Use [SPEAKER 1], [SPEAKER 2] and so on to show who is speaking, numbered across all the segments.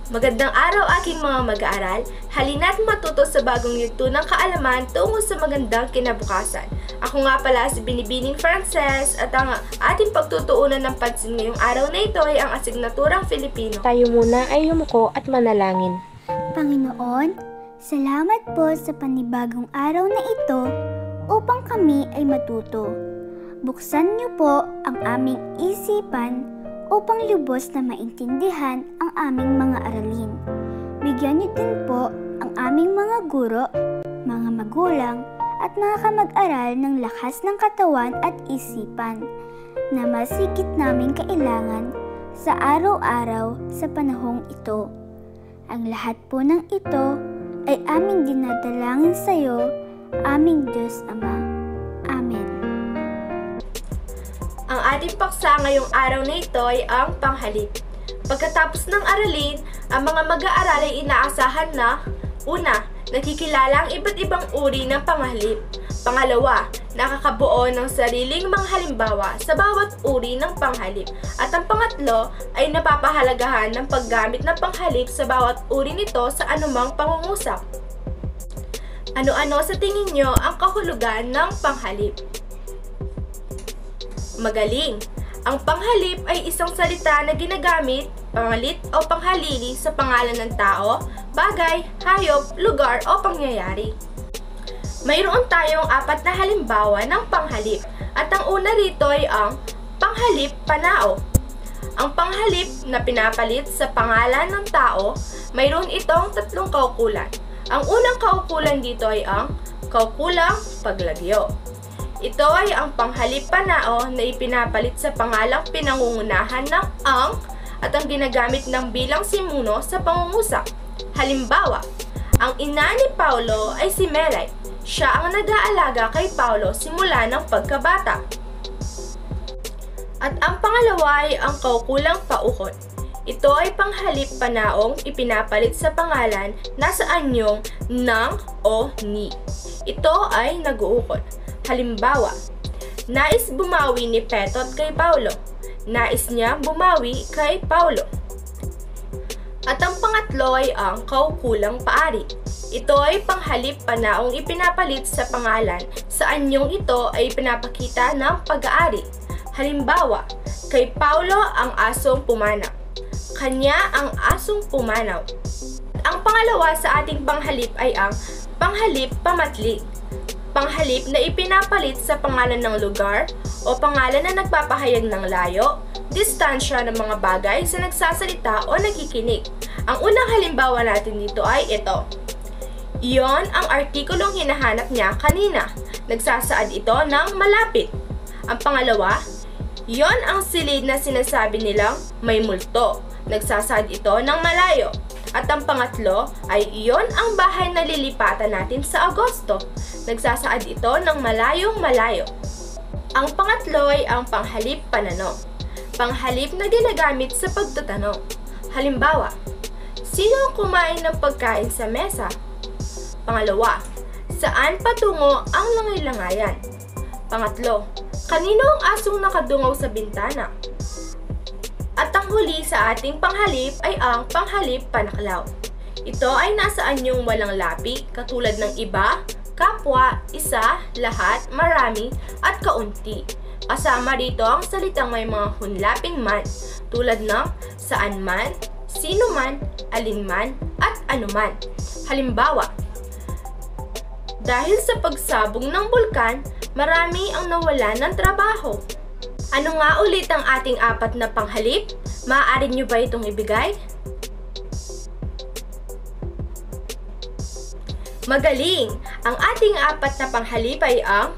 [SPEAKER 1] Magandang araw aking mga mag-aaral. Halina't matuto sa bagong yugto ng kaalaman tungo sa magandang kinabukasan. Ako nga pala si Binibining Frances at ang ating pagtutuunan ng pansin ngayong araw na ito ay ang asignaturang Filipino.
[SPEAKER 2] Tayo muna ay yumuko at manalangin.
[SPEAKER 3] Panginoon, salamat po sa panibagong araw na ito upang kami ay matuto. Buksan niyo po ang aming isipan upang lubos na maintindihan ang aming mga aralin. Bigyan niyo din po ang aming mga guro, mga magulang, at mga kamag-aral ng lakas ng katawan at isipan na mas higit naming kailangan sa araw-araw sa panahong ito. Ang lahat po ng ito ay aming dinadalangin sa iyo, aming Diyos Ama. Amen.
[SPEAKER 1] Ang ating paksa ngayong araw na ito ay ang panghalip. Pagkatapos ng aralin, ang mga mag-aaral ay inaasahan na una, nakikilala ang iba't ibang uri ng panghalip. Pangalawa, nakakabuo ng sariling mga halimbawa sa bawat uri ng panghalip. At ang pangatlo ay napapahalagahan ng paggamit ng panghalip sa bawat uri nito sa anumang pangungusap. Ano-ano sa tingin nyo ang kahulugan ng panghalip? Magaling! Ang panghalip ay isang salita na ginagamit, pangalit o panghalili sa pangalan ng tao, bagay, hayop, lugar o pangyayari. Mayroon tayong 4 na halimbawa ng panghalip at ang una rito ay ang panghalip panao. Ang panghalip na pinapalit sa pangalan ng tao, mayroon itong 3 kaukulan. Ang unang kaukulan dito ay ang kaukulang paglagyo. Ito ay ang panghalip panao na ipinapalit sa pangalang pinangungunahan ng ang at ang ginagamit ng bilang simuno sa pangungusap. Halimbawa, ang ina ni Paulo ay si Melay. Siya ang nag-aalaga kay Paulo simula ng pagkabata. At ang pangalawa ay ang kaukulang paukot. Ito ay panghalip panaong ipinapalit sa pangalan na sa anyong ng o ni. Ito ay nag-uukot. Halimbawa, nais bumawi ni Petot kay Paulo. Nais niya bumawi kay Paulo. At ang pangatlo ay ang kaukulang paari. Ito ay panghalip panaong ipinapalit sa pangalan sa anyong ito ay pinapakita ng pag-aari. Halimbawa, kay Paulo ang asong pumanaw. Kanya ang asong pumanaw. Ang pangalawa sa ating panghalip ay ang panghalip pamatlig. Panghalip na ipinapalit sa pangalan ng lugar o pangalan na nagpapahayag ng layo, distansya ng mga bagay sa nagsasalita o nakikinig. Ang unang halimbawa natin dito ay ito. Iyon ang artikulong hinahanap niya kanina. Nagsasaad ito ng malapit. Ang pangalawa, iyon ang silid na sinasabi nilang may multo. Nagsasaad ito ng malayo. At ang pangatlo ay iyon ang bahay na lilipatan natin sa Agosto. Nagsasaad ito ng malayong malayo. Ang pangatlo ay ang panghalip panano. Panghalip na ginagamit sa pagtatanong. Halimbawa, sino ang kumain ng pagkain sa mesa? Pangalawa, saan patungo ang langay-langayan? Pangatlo, kanino ang asong nakadungaw sa bintana? At ang huli sa ating panghalip ay ang panghalip panaklaw. Ito ay nasa anyong walang lapi, katulad ng iba, kapwa, isa, lahat, marami, at kaunti. Kasama rito ang salitang may mga hunlaping man, tulad ng saan man, sino man, alin man, at anuman. Halimbawa, dahil sa pagsabog ng bulkan, marami ang nawalan ng trabaho. Ano nga ulit ang ating 4 na panghalip? Maaari nyo ba itong ibigay? Magaling! Ang ating 4 na panghalip ay ang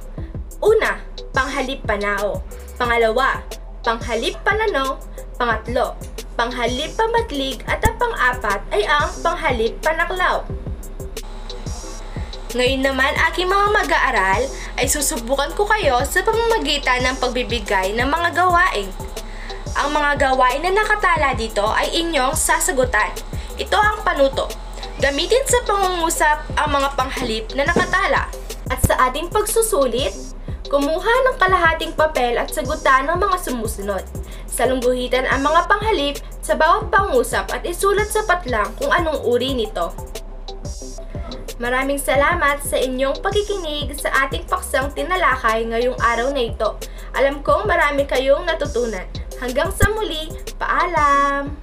[SPEAKER 1] una, panghalip panao. Pangalawa, panghalip panano. Pangatlo, panghalip pamatlig. At ang pang-4 ay ang panghalip panaklaw. Ngayon naman aking mga mag-aaral ay susubukan ko kayo sa pamamagitan ng pagbibigay ng mga gawain. Ang mga gawain na nakatala dito ay inyong sasagutan. Ito ang panuto. Gamitin sa pangungusap ang mga panghalip na nakatala. At sa ating pagsusulit, kumuha ng kalahating papel at sagutan ng mga sumusunod. Salungguhitan ang mga panghalip sa bawat pangusap at isulat sa patlang kung anong uri nito. Maraming salamat sa inyong pakikinig sa ating paksang tinalakay ngayong araw na ito. Alam kong marami kayong natutunan. Hanggang sa muli, paalam!